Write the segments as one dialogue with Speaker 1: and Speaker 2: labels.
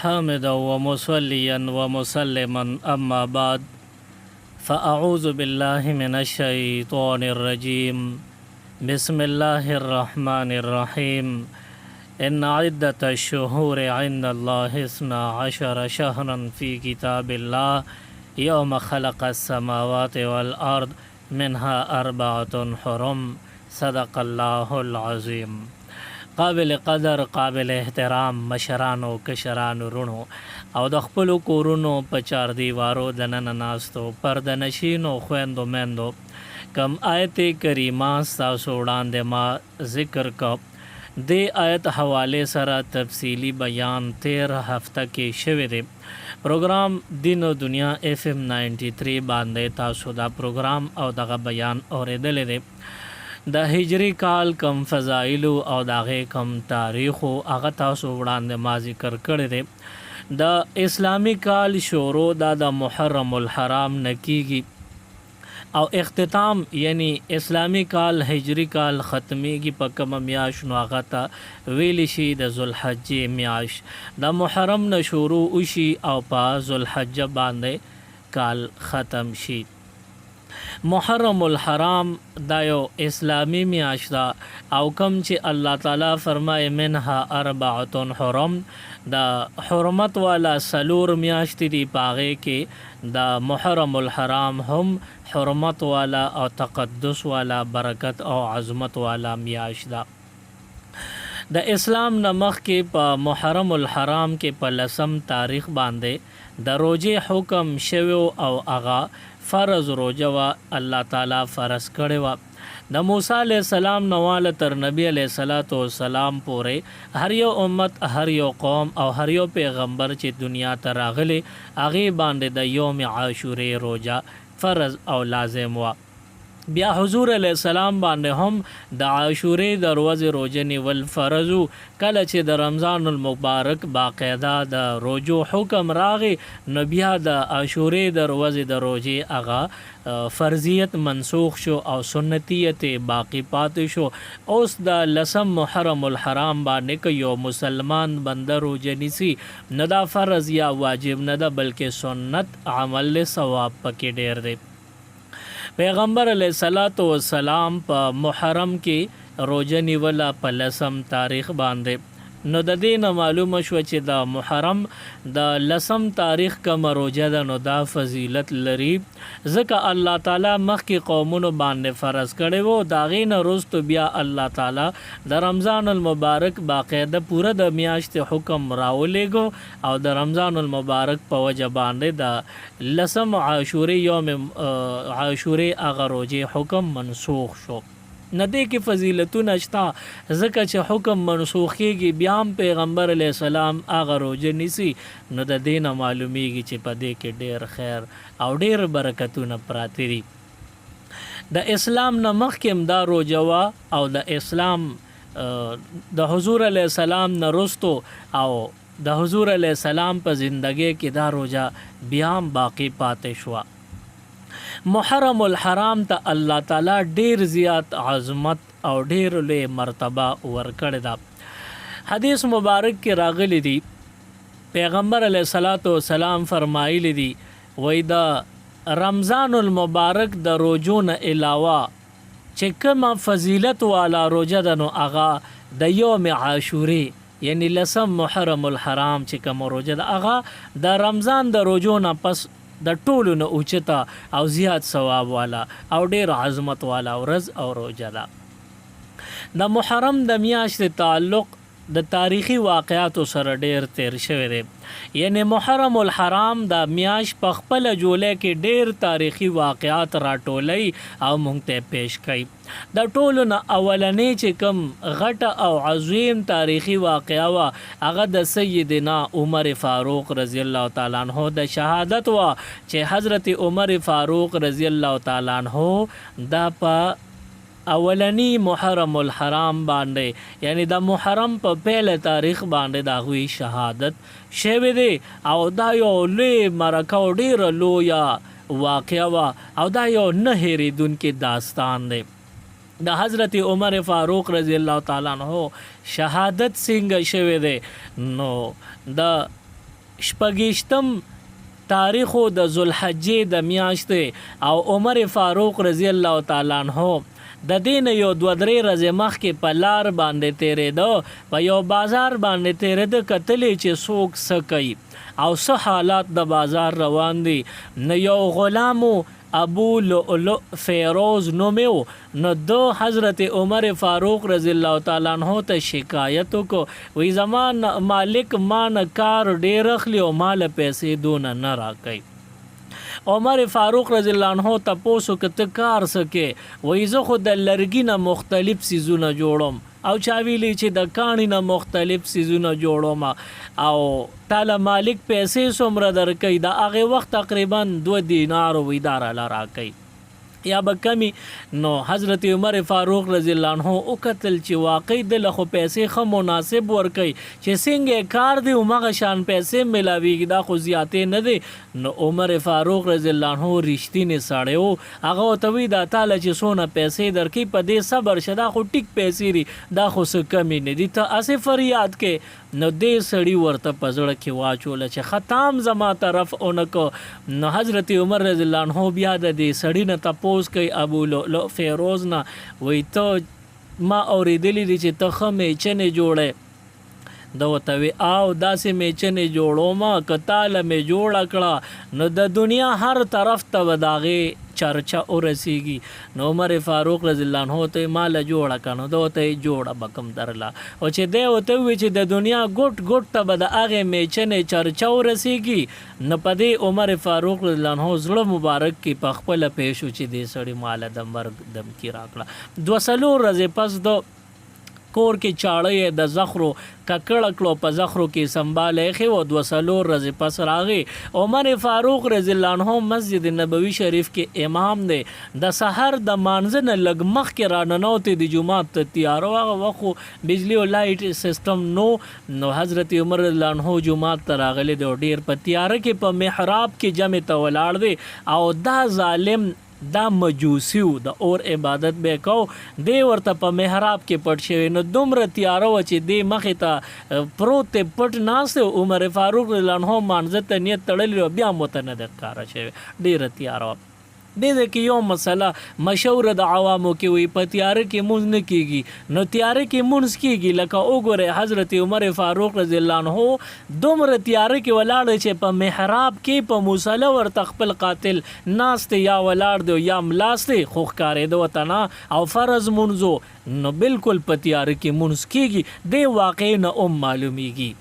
Speaker 1: حامدا ومصليا ومسلما أما بعد فأعوذ بالله من الشيطان الرجيم بسم الله الرحمن الرحيم إن عدة الشهور عند الله 12 شهرا في كتاب الله يوم خلق السماوات والأرض منها 4 حرم صدق الله العظيم. قابل قدر قابل احترام مشرانو کشرانو رونو او د خپلو کورونو په چار دیوارو دننه ناستو پردنشینو خویندو میندو کم آیت کریمه ستاسو وړاندې ما ذکر کو د آیت حواله سره تفصیلی بیان 13 هفته کې شوی دی. پروګرام دین او دنیا FM 93 باندې تاسو دا پروګرام او دغه بیان اوریدل دی. د هجری کال کم فضایل او دغه کم تاریخ او هغه تاسو وړاندې ما ذکر کړی دی. د اسلامی کال شروع د محرم الحرام نکیږي او اختتام یعنی اسلامی کال هجری کال ختمیږي په کوم میاش نو هغه ته ویل شي د ذوالحجې میاش. د محرم نه شروع وشي او په ذوالحجه باندې کال ختم شي. محرم الحرام دا یو اسلامی میاشت دا او کم چې الله تعالی فرمای منها 4 حرم دا حرمت والا سلور میاشت دی پاغه کې دا محرم الحرام هم حرمت والا او تقدس والا برکت او عظمت والا میاشت دا. د اسلام نمخ کې په محرم الحرام کې په 10 تاریخ باندې د روزه حکم شوی او اغا فرض روزه وا الله تعالی فرض کړی وا. د موسی علیہ السلام نواله تر نبی علیہ الصلوۃ والسلام پورې هر یو امت هر یو قوم او هر یو پیغمبر چې دنیا ته راغلی هغه باندې د یوم عاشورې روزه فرض او لازم وا. بیا حضور علیہ السلام باندې هم د عاشورې د ورځې روزه نیول فرض کله چې د رمضان المبارک باقاعده د روزو حکم راغی نو بیا د عاشورې د ورځې د روزې هغه فرضیت منسوخ شو او سنتیت باقی پاتې شو. اوس د 10 محرم الحرام باندې که یو مسلمان بنده روزه نیسي نه دا فرض یا واجب نه ده بلکې سنت عمل له ثواب پکې ډیر دی. پیغمبر علیہ الصلوۃ والسلام په محرم کې روزه نیوله په 10 تاریخ باندې. نو د دې نه معلومه شو چې د محرم د 10 تاریخ کوم روزه ده نو دا فضیلت لري ځکه الله تعالی مخکې قومونو باندې فرض کړي وو دا غینه وروسته بیا الله تعالی د رمضان المبارک باقاعده پوره د میاشت حکم راولېګو او د رمضان المبارک په وجه باندې د 10 عاشورې یوم عاشورې هغه روزه حکم منسوخ شو. ندی کې فضیلتونه شته ځکه چې حکم منسوخ کېږي بیا هم پیغمبر علیہ السلام هغه روزه نیسي نو د دې نه معلومیږي چې په دې کې ډیر خیر او ډیر برکتونه پراته دي. د اسلام نه مخکې هم دا روزه وا او د اسلام د حضور علیہ السلام نه وروسته او د حضور علیہ السلام په زندګۍ کې دا روزه بیا هم باقی پاتې شوه. محرم الحرام ته الله تعالی ډیر زیات عظمت او ډیر لوی مرتبه ورکړی دا. حدیث مبارک کې راغلی دی پیغمبر علیہ الصلوۃ والسلام فرمایلی دی وای دا رمضان المبارک د روزو نه علاوه چې کومه فضیلت والا روزه ده نو هغه د یوم عاشورې یعنی 10 محرم الحرام چې کوم روزه ده هغه د رمضان د روزو نه پس د ټولو نه اوچتا او زیات ثواب والا او ډیر عظمت والا ورځ او روزه ده. د محرم د میاشتې تعلق د تاریخي واقعاتو سره ډیر تیر شوی دی. یعنی محرم الحرام د میاش په خپل جوله کې ډیر تاریخي واقعات راټولي او مونږ ته پیش کړي. د ټولو نه اولنې چې کوم غټه او عظیم تاریخي واقعا وا هغه د سیدنا عمر فاروق رضی الله تعالی عنہ د شهادت وا چې حضرت عمر فاروق رضی الله تعالی عنہ دا په اولنی محرم الحرام باندې یعنی د محرم په پهله تاریخ باندې دا غوي شهادت شوه دی او دا یو لوی مرکه او ډیر لویا واقعا وا او دا یو نه هېریدونکې داستان دی. د حضرت عمر فاروق رضی الله تعالی عنہ شهادت څنګه شوه دی نو د شپږیشتم تاریخو د ذوالحجې د میاشتې او عمر فاروق رضی الله تعالی عنہ د دین یو 2-3 ورځې مخکې په لار باندې تیرېده، په یو بازار باندې تیرېده، کتلې چې څوک څه کوي او څه حالات د بازار روان دي. نه یو غلامو ابو لؤلؤ فیروز نومیو، نو دو حضرت عمر فاروق رضی الله تعالی عنہ ته شکایت وکړو، وی زمان مالک مان کار ډیر اخلي او مال پیسې دون نه راکړي. عمر فاروق رضی الله عنہ تاسو کته کار سکے، وی زه خو د لرګي نه مختلف سيزونه جوړم او چا ویلی چې د کانی نه مختلف سيزونه جوړم او تعالی مالک پیسې څومره درکې، دا هغه وخت تقریبا 2 دینار وی دار لرا کوي یا بکمی. نو حضرت عمر فاروق رضی الله عنہ او قتل چې واقعي د لخوا پیسې خو مناسب ورکي چې څنګه کار دی او مغه شان پیسې ملاويږي، دا خو زیاتې نه دي. نو عمر فاروق رضی الله عنہ رښتینی ساړیو، هغه ته وی دا تعالی چې سونه پیسې درکې په دې صبر شدا خو ټیک پیسې ری، دا خو څه کمی نه دي، ته اسه فریاد کې. نو دې سړی ورته پزړه کې واچول چې ختم زما طرف اونکو. نو حضرت عمر رضی الله عنہ بیا د دې سړی نه تپوس کوي ابو لؤلؤ فیروز نه، وی ته ما اوریدلی دي چې ته خمې چنې جوړې، دا وته وی او داسې میچنې جوړوما کتاله می جوړ کړه نو د دنیا هر طرف ته وداغه چرچا ورسیږي. نو عمر فاروق رضی الله عنه ته مال جوړ کړه، دا وته جوړه بکم درلا او چې دی وته وی چې د دنیا ګټ ګټ ته بد هغه میچنې چرچا ورسیږي. نو پدې عمر فاروق رضی الله عنه زړه مبارک کې په خپل پیښو چې دې سړی مال د مرګ دم کی راکړه. 2 ورځې پس دو کور کې چاړې د زخرو ککړ کړو، په زخرو کې سنبالې خو 2 ورځې پس راغی. عمر فاروق رضی الله عنه مسجد نبوي شریف کې امام دی، د سحر د مانځ نه لګ مخ کې را ننوتې د جمعه ته تیار هغه وخت بجلی او لایټ سیستم نو حضرت عمر رضی الله عنه جمعه ته راغلی دی، ډیر په تیار کې په محراب کې جمع ته ولاړ دی او دا ظالم دا مجوسیو د اور عبادت به کو، دی ورته په محراب کې پټ شوی. نو دومره تیاره و چې دی مخې ته پروت پټ ناسته. عمر فاروق رضی الله عنه مانځه ته نیت تړلی بیا موته نه د ښکاره شوی، ډیره تیاره. دې کې یو مسله مشهور د عوامو کې وي په تیاره کې مونږ نه کیږي، نو تیاره کې مونږ کیږي. لکه وګوره حضرت عمر فاروق رضی الله عنه دومره تیاره کې ولاړ چې په محراب کې په مصلی ورته خپل قاتل ناست یا ولاړ دی یا ملاسته خو ښکارېده وطنه او فرض مونږو، نو بالکل په تیاره کې مونږ کیږي، دې واقع نه معلومیږي.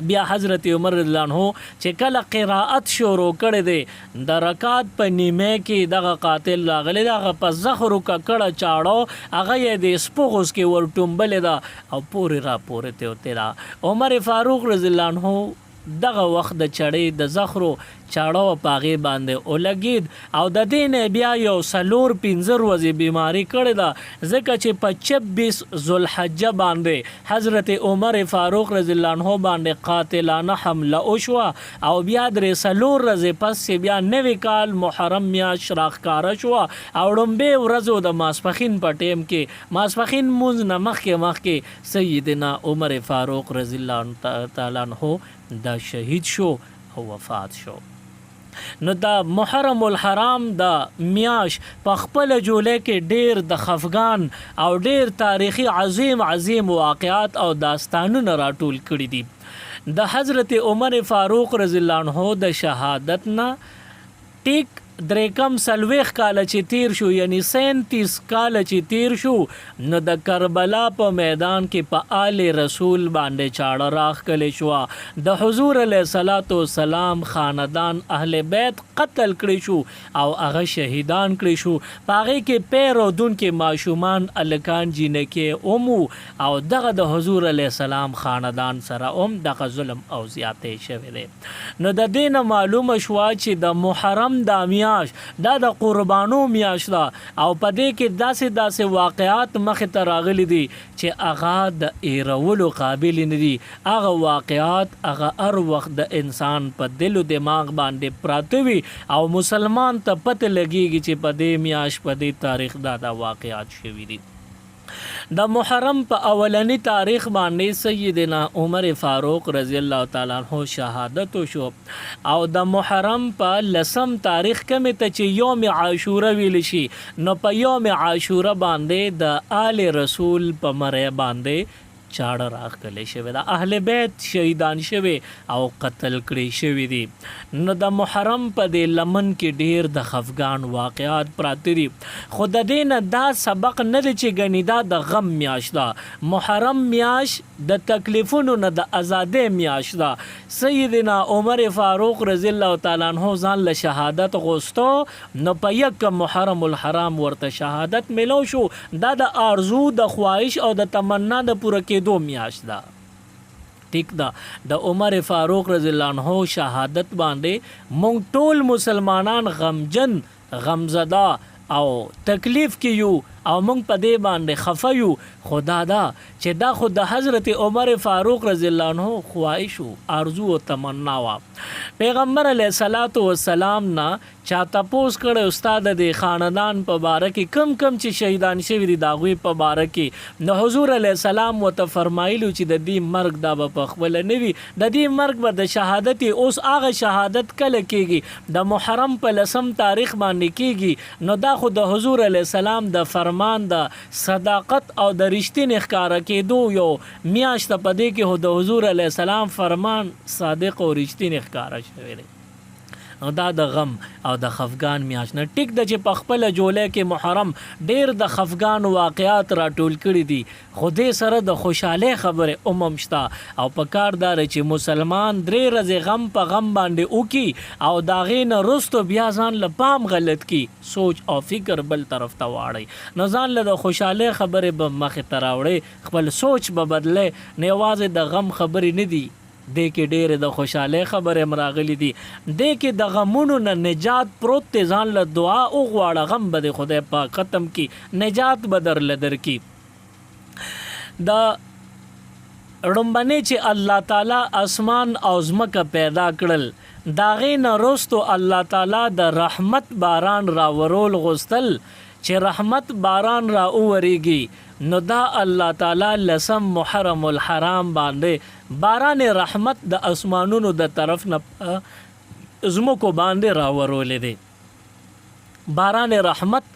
Speaker 1: بیا حضرت عمر رضی الله عنه چې کله قرائت شروع کړي دي د رکعت په نیمه کې دغه قاتل راغلی، دغه په زخرو ککړه چاړو هغه یې د سپوغوس کې ورټومبلې ده او پورې را پورې ته وتې ده. عمر فاروق رضی الله عنه دغه وخت د چړې د زخرو چاړو پاغي باندې ولګید او د دین بیا یو 4-5 ورځې بیماری کړې ده، ځکه چې په 26 ذوالحجه باندې حضرت عمر فاروق رضی الله عنه باندې قاتلانه حمله وشو او بیا 3 ورځې پس بیا نوی کال محرم میاشت راښکاره شو او ډومبه ورځو د ماسپخین په ټیم کې ماسپخین مونږ نه مخکې سیدنا عمر فاروق رضی الله تعالی عنه دا شهید شو او وفات شو. نو دا محرم الحرام دا میاش په خپل جوله کې ډیر د خفغان او ډیر تاریخي عظیم واقعات او داستانونه راټول کړي دي. د حضرت عمر فاروق رضی الله عنه د شهادت نه ټیک درکم سلويخ کال چې تیر شو، یعنی 37 کال چې تیر شو، نو د کربلا په میدان کې په آل رسول باندې چاړه راخ کلی شو، د حضور علیه الصلاۃ والسلام خاندان اهل بیت قتل کړي شو او هغه شهیدان کړي شو. پاغه کې پیر او دون کې ماشومان الکان جنکه اومو او دغه د حضور علیه السلام خاندان سره دغه ظلم او زیاتې شوی دی. نو د دین معلومه شو چې د محرم د دا د قربانو میاشت ده او په دې کې داسې واقعات مخې ته راغلي دي چې هغه د ایرولو قابل نه دي. هغه واقعات هغه هر وخت د انسان په دل او دماغ باندې پراته وي او مسلمان ته پته لګیږي چې په دې میاشت په دې تاریخ دا واقعات شوي دي. د محرم په اولنی تاریخ باندې سیدنا عمر فاروق رضی الله تعالی عنہ شهادت شو او د محرم په لسم تاریخ کې ته چې یوم عاشوره ویل شي نو په یوم عاشوره باندې د آل رسول په مړی باندې چاړه راغلی شوی د اهل بیت شهیدان شوی او قتل کړي شوی دي. نو د محرم په دې لمن کې ډیر د خفګان واقعات پراته دي خو د دې نه دا سبق نه دی چې ګنې دا د غم میاشت ده. محرم میاشت د تکلیفونو نه د ازادۍ میاشت ده. سیدنا عمر فاروق رضی الله تعالی عنہ ځان له شهادت غوښتو نو په یک محرم الحرام ورته شهادت ملو شو. دا د آرزو د خواهش او د تمنا د پوره دو میاشت دا ٹھیک دا د عمر فاروق رضی الله عنه شهادت باندې مونږ ټول مسلمانان غمجن غمزدا او تکلیف کې یو او مونږ په دې باندې خفه یو. خدا دا چې دا خود د حضرت عمر فاروق رضی الله عنه خواهش او آرزو او تمنا وا. پیغمبر علیه الصلاۃ والسلام نا چا تپوس کړه استاد د خاندان په باره کې کم چې شهیدان شوی دي داغوی په باره کې نو حضور علیه السلام وته فرمایلو چې د دې مرګ دا په خپل نوي د دې مرګ به د شهادت اوس هغه شهادت کله کېږي د محرم په لسم تاریخ باندې کېږي. نو دا خو د حضور علیه السلام د فرمان د صداقت او د رښتینې ښکارا کېدو یو میاشت په دې کې د حضور علیه السلام فرمان صادق او رښتینې ښکارا شوی دی. نو دا د غم او د خفګان میاشت نه ټیک د چې په خپل جولای کې محرم ډیر د خفګان واقعات راټول کړي دي خو دې سره د خوشاله خبره شته او په کار دار چې مسلمان درې ورځې غم په غم باندې وکي او دا غین رستو بیا ځان له پام غلط کی سوچ او فکر بل طرف ته واړي نو ځان له خوشاله خبره به مخ ته راوړي خپل سوچ به بدله نه واځي د غم خبرې نه دي دې کې ډېر د خوشاله خبره مراغلي دي دې کې د غمونو نه نجات پروت ته ځان له دعا او غواړه غم به خدای پاک ختم کی نجات بدر لدر کی. دا رمبنه چې الله تعالی اسمان او زمکه پیدا کړل داغه نه رستو الله تعالی د رحمت باران را ورول غستل چې رحمت باران را اوریږي نو دا الله تعالی لسم محرم الحرام باندې باران رحمت د اسمانونو د طرف نه زمکو باندې راورولې دي. باران رحمت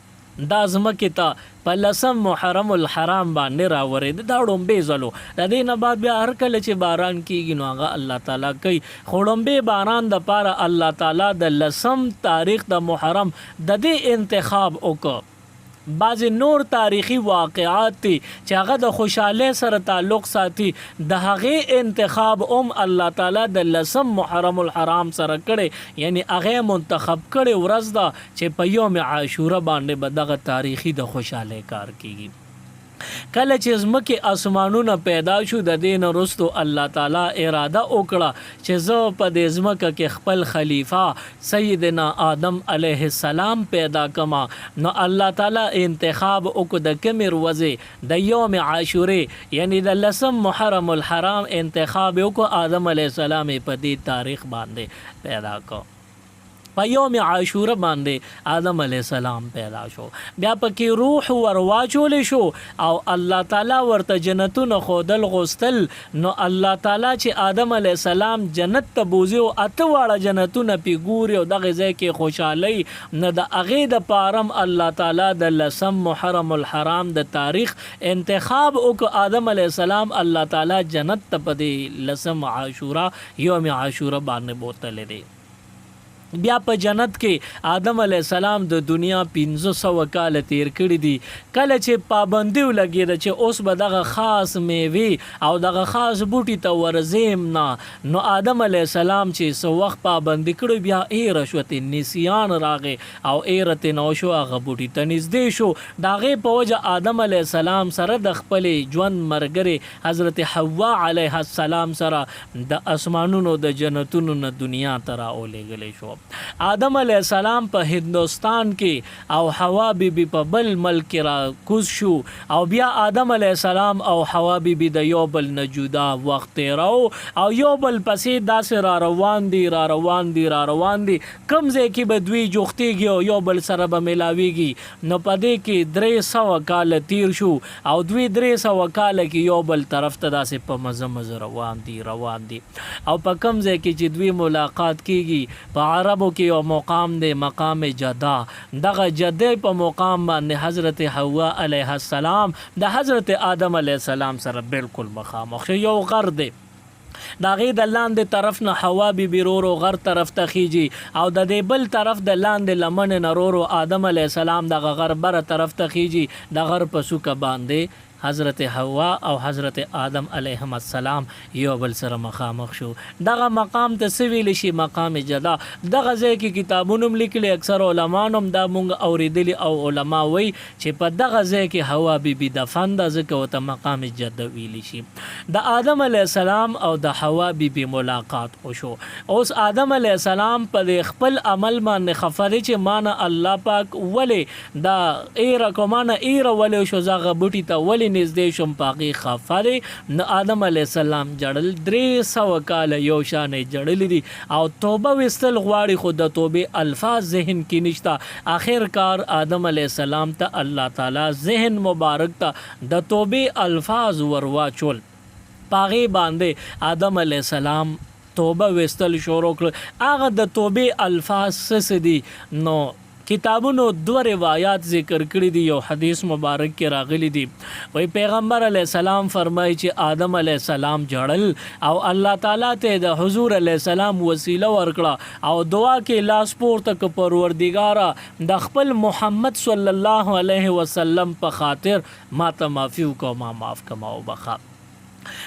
Speaker 1: دا زمکه ته په لسم محرم الحرام باندې راورې دا ډومبې زلو د دې نه بعد بیا هر کله چې باران کیږي نو هغه الله تعالی کوي خړومبې باران د پاره الله تعالی د لسم تاریخ د محرم د دې انتخاب وکړ. بعض نور تاریخی واقعات تی چې هغه د خوشاله سره تعلق ساتي د هغه انتخاب الله تعالی د لسم محرم الحرام سره کړي یعنی هغه منتخب کړي ورځ دا چې په یوم عاشوره باندې به دغه تاریخی د خوشاله کار کیږي. کله چې زمکه اسمانونه پیدا شو د دین رستو الله تعالی اراده وکړه چې زه په دې زمکه کې خپل خلیفہ سیدنا آدم علیه السلام پیدا کما نو الله تعالی انتخاب وکړ د کمر وځي د یوم عاشوره یعنی د لسم محرم الحرام انتخاب وکړ آدم علیه السلام په دې تاریخ باندې پیدا کړ. په یوم عاشوره باندې آدم علیه السلام پیدا شو بیا پکې روح ورواچول شو او الله تعالی ورته جنتونه خودل غوستل نو الله تعالی چې آدم علیه السلام جنت ته بوزي او اته واړه جنتونه پی ګوري او دغه ځای کې خوشحالي نه د اغه د پارم الله تعالی د لسم محرم الحرام د تاریخ انتخاب وک آدم علیه السلام الله تعالی جنت ته په لسم عاشوره یوم عاشوره باندې بوتل دي. بیا په جنت کې آدم علیه السلام د دنیا 1500 کال تیر کړی دي کله چې پابندي ولګید چې اوس به دغه خاص میوي او دغه خاص بوټي ته ورزیم نه نو آدم علیه السلام چې سو وخت پابندي کړو بیا ای رشوت نسیان راغې او ایرته نو شو هغه بوټي ته نږدې شو داغه په وجه آدم علیه السلام سره د خپل ژوند مرګره حضرت حوا علیه السلام سره د اسمانونو د جنتونو نه دنیا ته راولېږلی شو. آدم علیه السلام په هندوستان کې او حوا بیبي په بل ملک را کوز شو او بیا آدم علیه السلام او حوا بیبي د یو بل نه جدا وخت تیراو او یو بل پسې داسې را روان دي کم ځای کې به دوی جوختېږي او یو بل سره به ملاویږي نو په دې کې 300 کال تیر شو او دوی 300 کال کې یو بل طرف ته داسې په مزه روان دي او په کم ځای کې چې دوی ملاقات کیږي په عربو کې یو مقام دی مقام جدا دغه جدې په مقام باندې حضرت حوا علیه السلام د حضرت آدم علیه السلام سره بالکل مخامخ یو غر دی دا غي د لاندې طرف نه حوا بی رورو غر طرف ته خيږي او د دې بل طرف د لاندې لمن نه رورو آدم علیه السلام د غر بره طرف ته خيږي د غر په سوکه باندې حضرت حوا او حضرت آدم علیهم السلام یو بل سره مخامخ شو دغه مقام ته سویل شي مقام جدا دغه ځای کې کتابونو لیکلي اکثر علماء هم دا مونږ اوریدلی او علما وای چې په دغه ځای کې حوا بیبي دفن د ځکه وته مقام جدا ویل شي د آدم علیه السلام او د حوا بیبي ملاقات وشو اوس آدم علیه السلام په خپل عمل باندې خفره چې مان الله پاک ولې دا ایره کومانه ایره ولې شو زغه بوټی ته ولې نږدې شم پاغي خفره نو آدم علیه السلام جړل 300 کال یو شان جړل دي او توبه وستل غواړي خود د توبه الفاظ ذهن کې نشتا اخر کار آدم علیه السلام ته الله تعالی ذهن مبارک ته د توبه الفاظ ورواچول پاغي باندې آدم علیه السلام توبه وستل شروع کړ هغه د توبه الفاظ سدي نو کتابونو 2 روایات ذکر کړی دي یو حدیث مبارک کې راغلی دي وای پیغمبر علی السلام فرمایي چې آدم علی السلام جړل او الله تعالی ته د حضور علی السلام وسیله ورکړه او دعا کې لاس پورته ک پروردګارا د خپل محمد صلی الله علیه وسلم په خاطر ما ته معفو کو ما معاف کما او بخا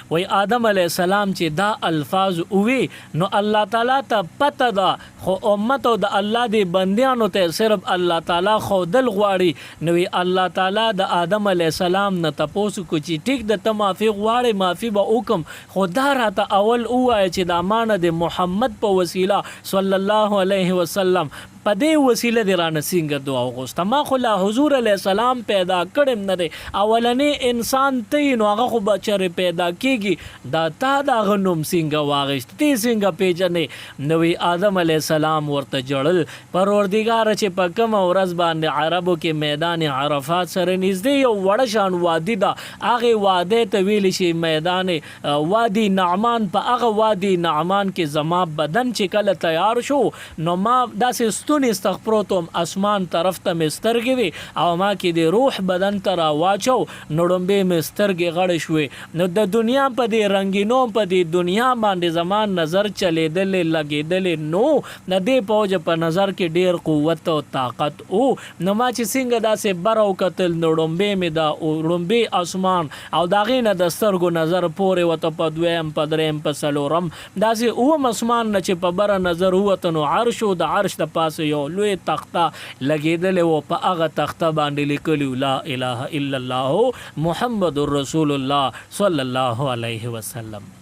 Speaker 1: وی آدم علیہ السلام چې دا الفاظ اوی نو الله تعالی ته پته ده خو امت او د الله دی بندیانو ته صرف الله تعالی خو دل غواړي نو الله تعالی د آدم علیہ السلام نه تاسو کو چې ټیک د معافي غواړي معافي به حکم خدا راته اول اوای چې د امانه د محمد په وسیله صلی الله علیه وسلم په دې وسیله د رانه څنګه دعا وغوښته ما خو لا حضور علیه السلام پیدا کړم نه دی اولنې انسان ته نو هغه خو بچره پیدا کیږي دا تا دا غنوم څنګه واغښت تی څنګه پیژنې نو آدم علیه السلام ورته جړل پروردګار چې په کوم ورځ باندې عربو کې میدان عرفات سره نږدې یو وړ شان وادي دا هغه وادي ته ویل شي میدان وادي نعمان په هغه وادي نعمان کې زما بدن چې کله تیار شو نو ما داسې استغفروتم اسمان طرف ته مسترګي وي او ما کې د روح بدن تر واچو نړمبه مسترګي غړ شوي نو د دنیا په دې رنگینو په دې دنیا باندې زمان نظر چلیدل لګیدل نو د دې پوج په نظر کې ډیر قوت او طاقت او نو ما چې څنګه داسې برو قتل نړمبه می دا نړمبه اسمان او داغه نه د سترګو نظر پورې وته په دویم په دریم په سلورم داسې او اسمان نه چې په بر نظر وته نو عرش او د عرش د پاس یو لوی تخته لګیدل او په هغه تخته باندې لیکلی لا اله الا الله محمد رسول الله صلی الله علیه وسلم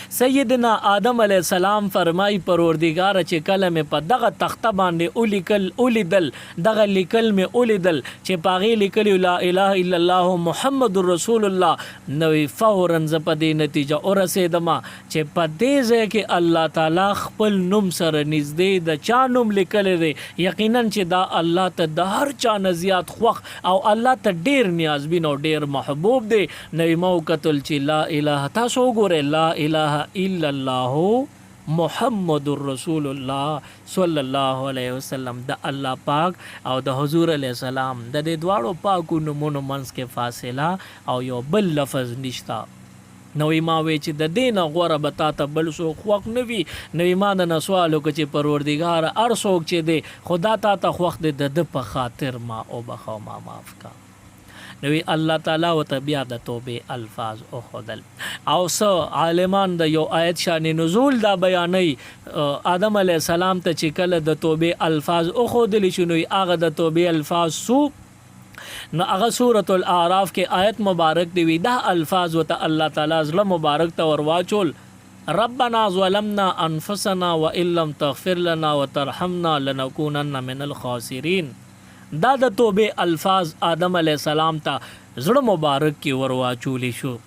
Speaker 1: سیدنا آدم علیہ السلام فرمای پروردگار چې کله مې په دغه تخته باندې اولیدل دغه لیکل مې اولیدل چې پاغي لیکلی لا اله الا الله محمد رسول الله نو فورا ز په دې نتیجه ورسېدم چې په دې ځای کې الله تعالی خپل نوم سره نږدې د چا نوم لیکل دی یقینا چې دا الله ته د هر چا نزيات خوخ او الله ته ډیر نیازبین او ډیر محبوب دی نو مو کتل چې لا اله تاسو ګوره لا اله الا الله محمد رسول الله صلی الله علیه وسلم د الله پاک او د حضور علیه السلام د دې دواړو پاکو نومونو منځ کې فاصله او یو بل لفظ نشتا نو ما وی چې د دین غوړه بتا ته بل سو خوښ نوي نو ما د نسوالو چې پروردگار ارسوک چې دی خدا ته خوښ دی د په خاطر ما او بخو ما معاف کا نو الله تعالی او بیا د توبه الفاظ او خدل او سو عالمان د یو آیت شان نزول دا بیانې آدم علی السلام ته چې کله د توبه الفاظ او خدل شنو هغه د توبه الفاظ سو نو هغه سورۃ الاعراف کې آیت مبارک دی دا الفاظ وته الله تعالی زله مبارک ته ورواچول ربنا ظلمنا انفسنا وان لم تغفر لنا وترحمنا لنكونن من الخاسرین. دا د توبې الفاظ آدم علیه السلام ته زړه مبارک کې ورواچولی شو.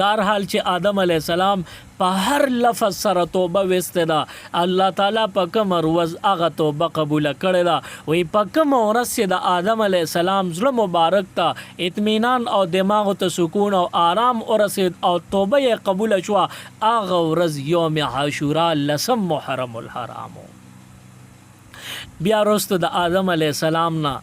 Speaker 1: بهر حال چې آدم علیه السلام په هر لفظ سره توبه وسته ده، الله تعالی په کوم ورځ هغه توبه قبوله کړې ده. وی په کوم ورځ چې د آدم علیه السلام زړه مبارک ته اطمینان او دماغ ته سکون او آرام ورسید او توبه یې قبوله شوه، هغه ورځ یوم عاشورا لسم محرم الحرام. بیا وروسته د آدم علیه السلام نه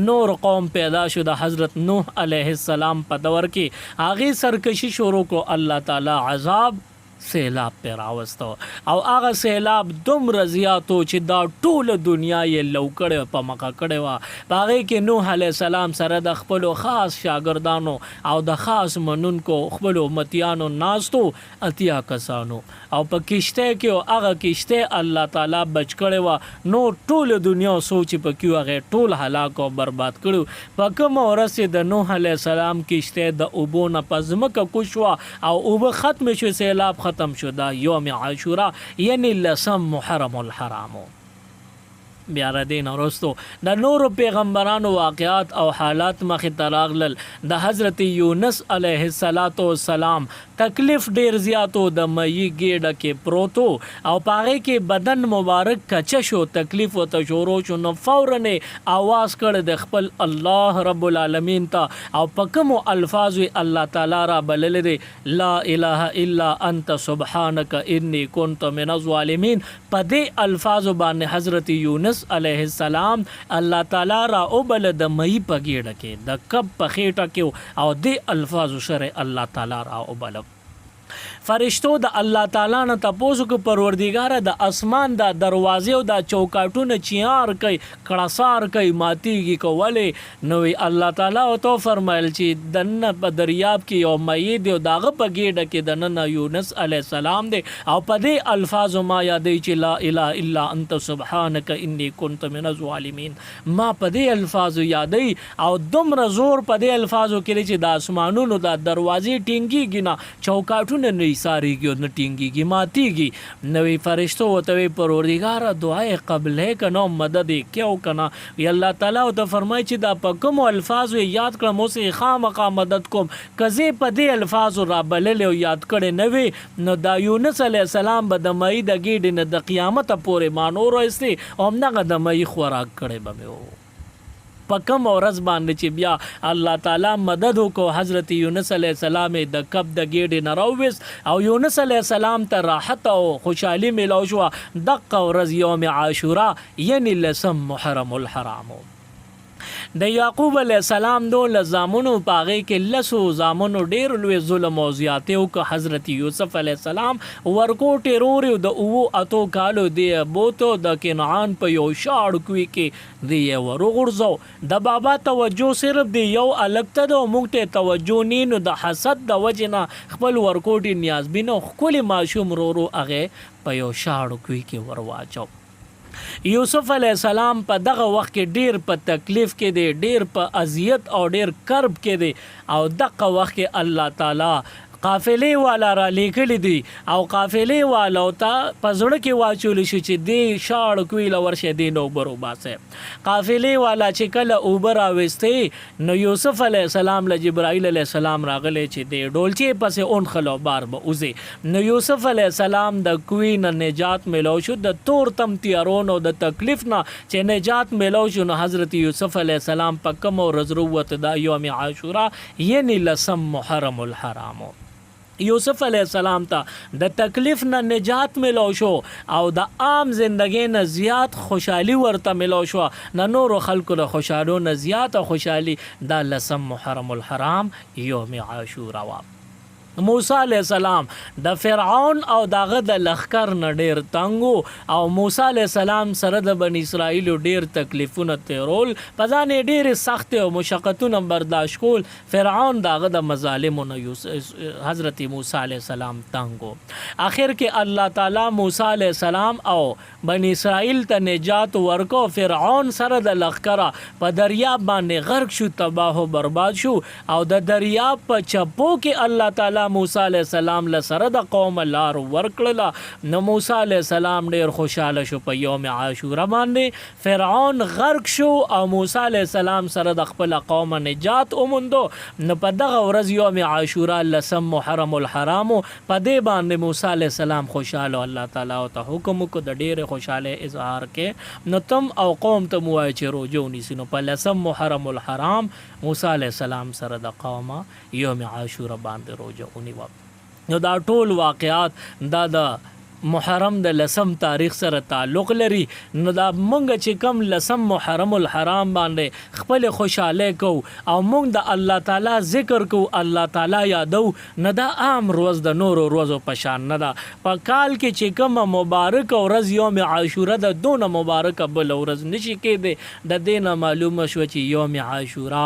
Speaker 1: نور قوم پیدا شو. د حضرت نوح علیه السلام په دور کې هغې سرکشي شروع کو. الله تعالی عذاب سیلاب پر راوستو او هغه سیلاب دومره زیاتو چې دا ټوله دنیا یې لو کړې په مخه کړې وه. په هغې کې نوح علیه السلام سره د خپلو خاص شاګردانو او د خاص منونکو خپلو امتیانو ناستو 80 کسانو او په کشته کې هغه کشته الله تعالی بچ کړې وه. نو ټوله دنیا سوچ په کې هغې ټول هلاک او برباد کړو. په کومه ورځ چې د نوح علیه السلام کشته د اوبو نه په ځمکه کوز شوه او اوبه ختم شو، سیلاب ختم شو، دا یوم عاشورا یعنی لسم محرم الحرامو. بیا را دین وروستو د نورو پیغمبرانو واقعات او حالات مخې ته راغلل. د حضرت یونس علیه السلام تکلیف ډیر زیاتو، د مئی ګیډه کې پروتو او په هغې کې بدن مبارک کچه شو، تکلیف ورته شروع شو. نو فوراً آواز کړ د خپل الله رب العالمین ته او په کومو الفاظو الله تعالی را بللی دی، لا اله الا انت سبحانک انی کنت من الظالمین. په دې الفاظو باندې حضرت یونس علیه السلام الله تعالی را اوبل د مئی په ګیډه کې د کب په خېټه کې او دې الفاظو سره الله تعالی را اوبل. فرشتو د الله تعالی نه تپوسو کو پروردګاره د اسمان د دروازې او د چوکاټونه چیار کوي، کړسار کوي، ماتیږي کولې. نو الله تعالی او تو فرمایل چې دنه په دریاب کې یو مې دی او داغه په ګیډه کې دنه یونس علیه السلام دی او په دې الفاظو ما یادې چې لا اله الا انت سبحانک انی کنت من الظالمین. ما په دې الفاظو یادې او دومره زور په دې الفاظو کې چې د اسمانونو د دروازې ټینګیږي نه، چوکاټونه نه ساریږي او نه ټینګیږي، ماتیږي. نوې فرشتو ورته وی پروردګاره دعای قبلې که نو مدد یې کیو که نه. وی الله تعالی ورته فرمایي چې دا په کومو الفاظو یې یاد کړم اوس یې خامخا مدد کوم. که زه په دې الفاظو را بللی او یاد کړی نه وي نو دا یونس علیه السلام به د مئی د ګیډې نه د قیامته پورې ما نور وایستې او همدغه د مئی خوراک کړی به مې و. په کوم ورځ باندې چې بیا الله تعالی مدد وکړو، حضرت یونس علیه السلام د کب د ګیډې نه راوویست او یونس علیه السلام ته راحت او خوشحالي میلاو شوه. دقه ورځ یوم عاشورا یعنی لسم محرم الحرامو. د یعقوب علیه السلام دول زامنو په هغې کې لسو زامنو ډېر لوی ظلم او زیاتې وکړه. حضرت یوسف علیه السلام ورکوټې رورې د اوو اتو کالو دی بوتو د کنعان په یو شاړ کوی کې دی وروغورځو. د بابا توجه صرف دی یو الګ ته د موږ ته توجه نی نو د حسد د وجې نه خپل ورکوټې نیازبینو ښکلي ماشوم رورو هغې په یو شاړ کوی کې ورواچو. یوسف علیه السلام په دغه وخت کې ډیر په تکلیف کې دی، ډیر په اذیت او ډیر کرب کې دی او دغه وخت کې الله تعالی قافلې والا را لیکلی دی او قافلې والا ته په زړه کې واچولی شو چې دی شاړ کوی له ورشه دی نو اوبه وباسئ. قافلې والا چې کله اوبه راویستې نو یوسف علیه السلام له جبرائیل علیه السلام راغلی چې دی ډولچې پسې اونخلو بار به وځي. نو یوسف علیه السلام د کوی نه نجات میلو شو، د تور تم تیارونو د تکلیف نه چې نجات میلو شو. نو حضرت یوسف علیه السلام په کوم ورځ روت دا یوم عاشورا یعنی لسم محرم الحرامو. یوسف علیه السلام ته د تکلیف نه نجات ملو شو او د عام زندگی نه زیات خوشحالی ورته ملو شو، نه نورو خلکو د خوشحالو نه زیات خوشحالی دا لسم محرم الحرام یوم عاشورا وا. موسی علیه السلام د فرعون او دغه د لښکر نه ډیر تنګو او موسی علیه السلام سره د بنی اسرائیل ډیر تکلیفونه تیرول، په ځان یې ډیر سخت او مشقتونه برداشت کول. فرعون دغه د مظالمو نه حضرت موسی علیه السلام تنګو. اخر کې الله تعالی موسی علیه السلام او بنی اسرائیل ته نجات ورکو. فرعون سره د لښکره په دریاب باندې غرق شو، تباه او برباد شو او د دریاب په چپو کې الله تعالی الله موسی علیه السلام له سره د قوم لار ورکړله نو موسی علیه السلام ډیر خوشاله شو په یوم عاشورا باندې فرعون غرق شو او موسی علیه السلام سره د خپل قوم نجات اوموندو نو په دغه ورځ یوم عاشورا لسم محرم الحرام په دې باندې موسی علیه السلام خوشاله الله تعالی او ته حکم کو د ډیر خوشاله اظهار کې نو تم او قوم ته موای چې روزه ونیسي نو په لسم محرم الحرام موسی علیه السلام سره د قومه یوم عاشورا باندې روزه ونیوه نو دا ټول واقعات دا د محرم د لسم تاریخ سره تعلق لري نو دا مونږ چې کم لسم محرم الحرام باندې خپل خوشاله کو او مونږ د الله تعالی ذکر کو الله تعالی یادو نه دا عام روز د نورو روزو پشان نه دا په کال کې چې کم مبارک ورځ یوم عاشورا د دون مبارک بل ورځ نشي کېده د دینه معلومه شو چې یوم عاشورا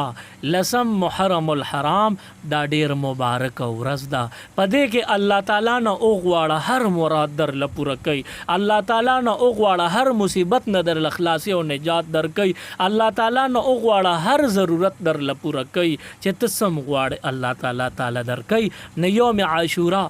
Speaker 1: لسم محرم الحرام دا ډیر مبارک ورځ ده په دې کې الله تعالی نه او غواړه هر مراد لپاره کوي الله تعالی نه او غواړه هر مصیبت نه در خلاصي او نجات در کوي الله تعالی نه او غواړه هر ضرورت در لپاره کوي چې تسم غواړي الله تعالی در کوي نه یوم عاشورا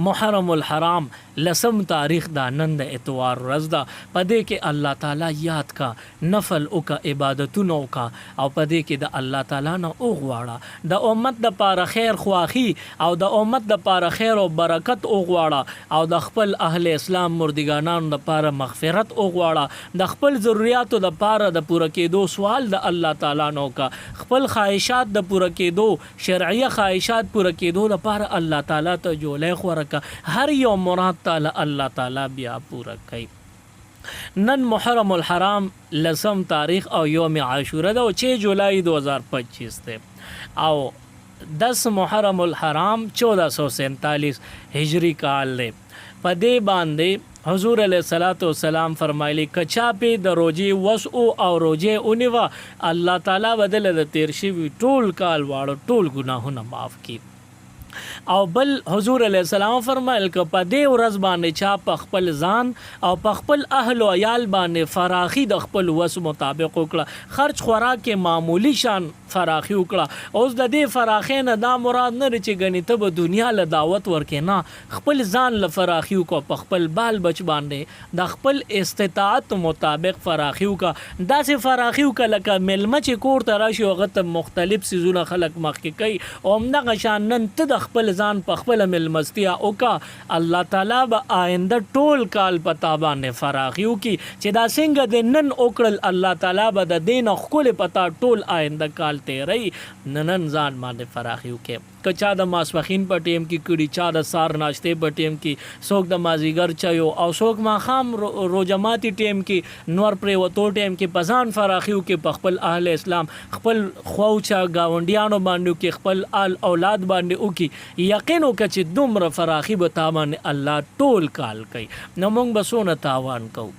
Speaker 1: محرم الحرام لسم تاریخ دا نن د اتوار ورځ ده په دې کې الله تعالی یاد کا نفل او کا عبادتونو کا او په دې کې د الله تعالی نه او غواړه د امت د پاره خیر خواخي او د امت د پاره خیر او برکت او غواړه او د خپل اهل اسلام مردگانانو د پاره مغفرت او غواړه د خپل ضرورتو د پاره د پوره کېدو سوال د الله تعالی نو کا خپل خواهشات د پوره کېدو شرعي خواهشات پوره کېدو د پاره الله تعالی ته جوړه خورک هر یو مراد تعالی الله تعالی بیا پورا کوي نن محرم الحرام لسم تاریخ او یوم عاشورا ده 6 جولائی 2025 ته او 10 محرم الحرام 1447 هجری کال ده په دې باندې حضور علیہ الصلوۃ والسلام فرمایلی کچا په د روزي وسو او روزه اونیوا الله تعالی بدل د تیر شي ټول کال واړو ټول ګناهونه معاف کړي او بل حضور علیہ السلام فرمایل ک په دې ورځ باندې چا په خپل ځان او په خپل اهل او عیال باندې فراخي د خپل وس مطابق وکړه خرج خوراک کې معمولی شان فراخي وکړه اوس د دې فراخي نه دا مراد نه چې غنی ته په دنیا له دعوت ورکې نه خپل ځان له فراخي کو په خپل بال بچ باندې د خپل استطاعت مطابق فراخي کا داسې فراخي ک لکه ملمه چې کور ته راشي وغت مختلف سيزونه خلق مخکې کوي او همدغه شان نن ته د خپل ځان په خپل ملمستیا او کا الله تعالی به آینده ټول کال پتا باندې فراخیو کی چې دا څنګه د نن اوکړل الله تعالی به د دین خپل پتا ټول آینده کال تیری نن ځان باندې فراخیو کې کچا د ماسپخین په ټیم کې کړي چا د سار ناشته په ټیم کې څوک د مازیګر چایو او څوک ماخام روزماتي ټیم کې نور پرې وته ټیم کې پزان فراخیو کې په خپل اهل اسلام خپل خوچا گاونډیانو باندې کې خپل اولاد باندې او کې یقینو چې دومره فراخي به تامان الله ټول کال کوي نو موږ بسونه تاوان کوو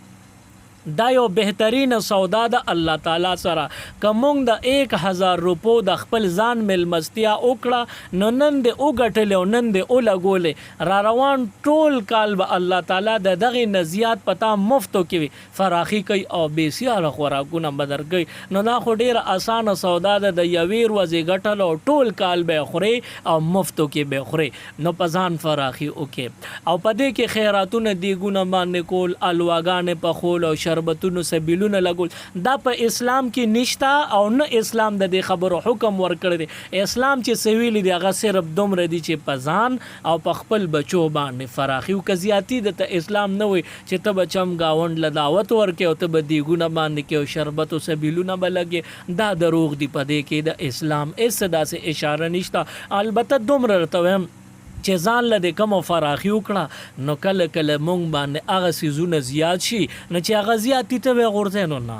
Speaker 1: دا یو بهترین سودا د الله تعالی سره کوم د 1000 روپو د خپل ځان ملمستیا وکړه نو نن د او غټل او نن د او لګولې را روان ټول کال به الله تعالی د دغه نزيات پتا مفتو کې فراخي کوي او بیسیاره خوراکونه بدرګي نو دا خو ډیره اسانه سودا ده د یویر وځي غټل او ټول کال به خوري او مفتو کې به خوري نو پزان فراخي وکي او پدې کې خیراتونه دیګونه باندې کول الواغانه په خول او شربتونو سبیلونه لګول دا په اسلام کې نشتا او نه اسلام د دې خبرو حکم ورکړی دی اسلام چې سویل دی هغه صرف دومره دی چې پزان او په خپل بچو باندې فراخي او کزیاتی د اسلام نه وي چې ته بچم گاوند ل دعوت ورکې او ته بدیګونه باندې کې او شربت او سبیلونه بلګي دا دروغ دی پدې کې د اسلام اس داسې اشاره نشتا البته دومره رتوم چې ځان له کوم فراخي وکړه نو کله کله مونږ باندې هغه سيزونه زیات شي نو چې هغه زیاتی ته غورځي نو نه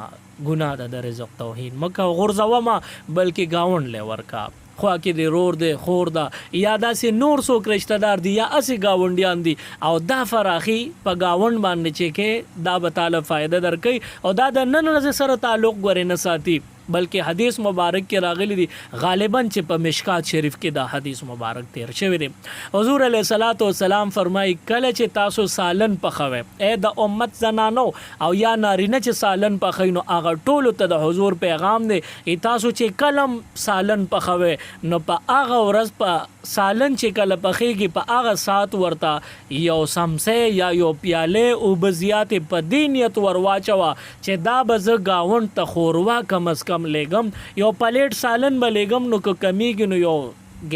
Speaker 1: ګناه ده د رزق توهین مکه غورځوه ما بلکې گاوند له ورکا خو کې دی رور دی خور دا یا داسې نور څوک رشتہ دار دی یا اسی گاونډیان دي او دا فراخي په گاوند باندې چې کې دا به تعالی فائدہ درکې او دا د نن ورځې سره تعلق غوړې نه ساتي بلکې حدیث مبارک کې راغلی دی غالبا چې په مشکات شریف کې دا حدیث مبارک تیر شوی دی. حضور علیه الصلاۃ والسلام فرمایي کله چې تاسو سالن پخوي اے د امت زنانو او یا نارینه چې سالن پخوي نو هغه ټولو ته د حضور پیغام دی تاسو چې کلم سالن پخوي نو په هغه ورځ په سالن چې کله پخېږي په هغه سات ورته یو سمسه یا یو پیاله او بزیات په دینیت ورواچوا چې دا به زه گاوند ته خوروا کم از کم لګم یو پلیټ سالن به لګم نو که کمیږي نو یو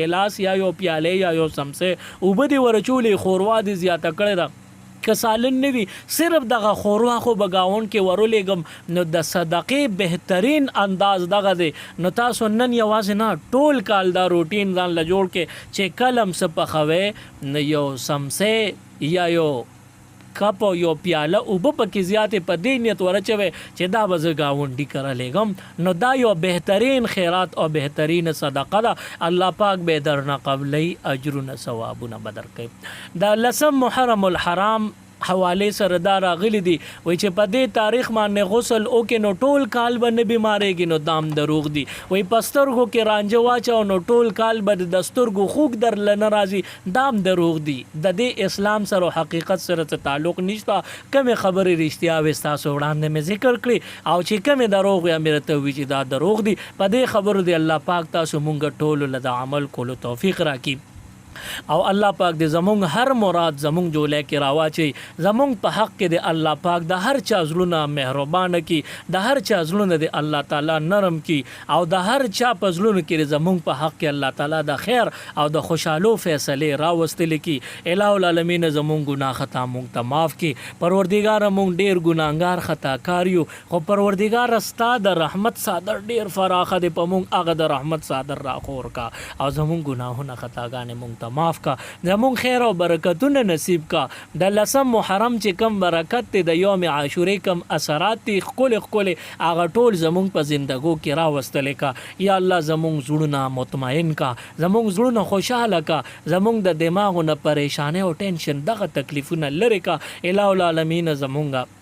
Speaker 1: ګلاس یا یو پیاله یا یو سمسه اوبه دې ورچولې خوروا دې زیاته کړې ده که سالن نه وي صرف دغه خوروا خو به ګاوند کې ورولېږم نو د صدقې بهترین انداز دغه دی. نو تاسو نن یوازې نه ټول کال دا روټین ځان له جوړ کې چې کلم څه پخوي نو یو سمسه یا یو کپ او یو پیاله اوبه پکې زیاتې په دې نیت ورچوي چې دا به زه ګاونډي کره لېږم نو دا یو بهترین خیرات او بهترین صدقه ده الله پاک به درنه قبلی اجرونه ثوابونه بدر کوي. دا لسم محرم الحرام حواله سره دا راغلی دی وای چې په دې تاریخ باندې غسل وکې نو ټول کال به نه بیمارېږي نو دام دروغ دی. وای پسترګو کې رانجه واچو نو ټول کال به د دستورګو خوګ در لنه راځي دام دروغ دی. د دې اسلام سره حقیقت سره تعلق نشته. کومه خبره رښتیا وستا سو وړاندې مې ذکر کړی او چې کومه دروغ یا مې ته وی چې دا دروغ دی په دې خبرو دی الله پاک تاسو مونږ ټول له عمل کولو توفیق راکړي او الله پاک دې زمونږ هر مراد زمونږ جولې کې راواچي زمونږ په حق کې دې الله پاک د هر چا زړونه مهربان کی د هر چا زړونه دې الله تعالی نرم کی او د هر چا په زړونو کې زمونږ په حق کې الله تعالی د خیر او د خوشحالو فیصله راوستل کی. الہ العالمین زمونږ ګناه خطا مونږ ته معاف کی. پروردگار مونږ ډیر ګناهګار خطا کاریو خو پروردگار استا د رحمت صادر ډیر فراخه دې په مونږ هغه د رحمت صادر راخور کا او زمونږ ګناهونه خطاګانې مونږ معاف کا زمون خیر او برکتونه نصیب کا. د لسم محرم چې کم برکت ته د یوم عاشورې کم اثرات تی خپل هغه ټول زمون په زندګو کې راوستل کا. یا الله زمون زړونه مطمئن کا زمون زړونه خوشاله کا زمون د دماغونو پریشانه او ټینشن دغه تکلیفونه لری کا. الہ العالمین زمونږه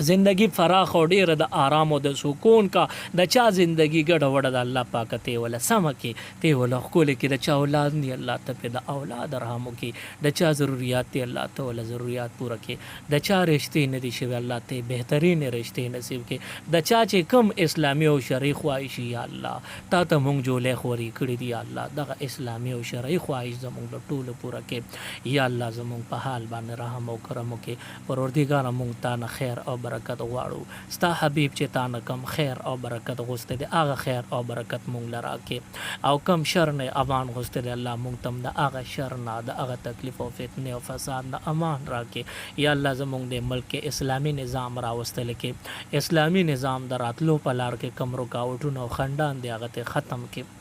Speaker 1: زندگی فراخ او ډیره د آرام او د سکون کا. د چا زندگی ګډ وډ د الله پاک ته ولا سم کې ته ولا خپل کې د چا اولاد دی الله ته په د اولاد رحم کې د چا ضرورت دی الله ته ولا ضرورت پوره کې د چا رښتې نه دي شوی الله ته بهترین رښتې نصیب کې. د چا چې کم اسلامي او شرعي خواهش یا الله تا ته مونږ جوړې خوري کړی دی الله دغه اسلامي او شرعي خواهش زمونږ ټول پوره کې. یا الله زمونږ په حال باندې رحم او کرم کې. پروردگار مونږ ته نه خیر او برکت غواړو. ستا حبیب چې تا نه کم خیر او برکت غوسته دی هغه خیر او برکت مونږ لرا کې او کم شر نه امان غوسته دی الله مونږ تم د هغه شر نه د هغه تکلیف او فتنه او فساد نه امان را کې. یا الله زمونږ د ملک اسلامی نظام راوستل کې اسلامی نظام د راتلو په لار کې کم رکاوټونه او خندان دی هغه ته ختم کې.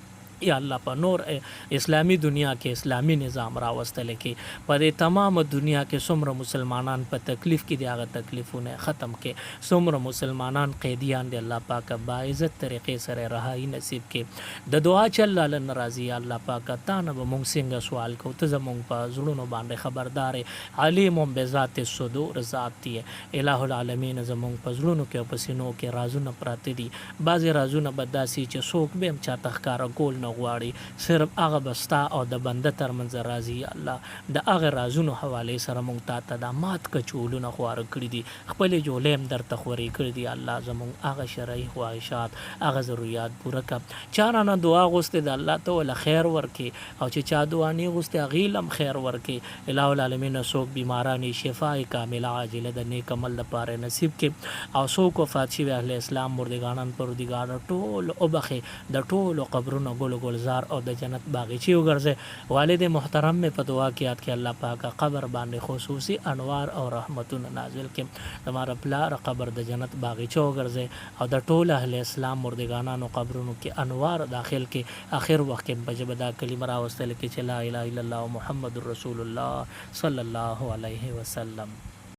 Speaker 1: یا الله په نور اسلامی دنیا کې اسلامی نظام راوستل کې په دې تمام دنیا کې څومره مسلمانان په تکلیف کې دی هغه تکلیفونه ختم کې. څومره مسلمانان قیدیان دی الله پاک با عزت طریقې سره رهایی نصیب کې. د دعا چل الله ناراضي الله پاک تا نه به مونږ څنګه سوال کو ته زمونږ په زړونو باندې خبردار علیم بذات الصدور ذات دی. الہ العالمین زمونږ په زړونو کې او په سینو کې رازونه پراته دي. بعضی رازونه بداسي چې څوک به هم چاته ښکارا کول غواړي صرف هغه بستا او د بنده ترمنځ راځي. الله د هغه رازونو حواله سره مونږ ته د مات کچولونه خوار کړی دي خپل جولیم درته خوري کړی دي. الله زمونږ هغه شرعي خواهشات هغه ضرورت پوره کړه. چارانه دعا غوسته د الله ته ول خیر ورکي او چې چا دعا نه غوسته غیلم خیر ورکي. الہ العالمین سوک بیمارانی شفاء کامله عاجله د نیک عمل لپاره نصیب کې او سوک وفات شوی اهل اسلام مردگانان پروردگار ټول او بخې د ټول قبرونو ګل گلزار او د جنت باغچی وګرځي. والد محترم میں په دعا کې یاد کې الله پاک قبر باندې خصوصي انوار او رحمتونه نازل کې ہمارا پلار قبر د جنت باغچی وګرځي او د ټول اهل اسلام مردگانانو قبرونو کې انوار داخل کې اخر وخت کې بجبدا کلمه راوستل کې چې لا اله الا الله محمد رسول الله صلی الله علیه وسلم.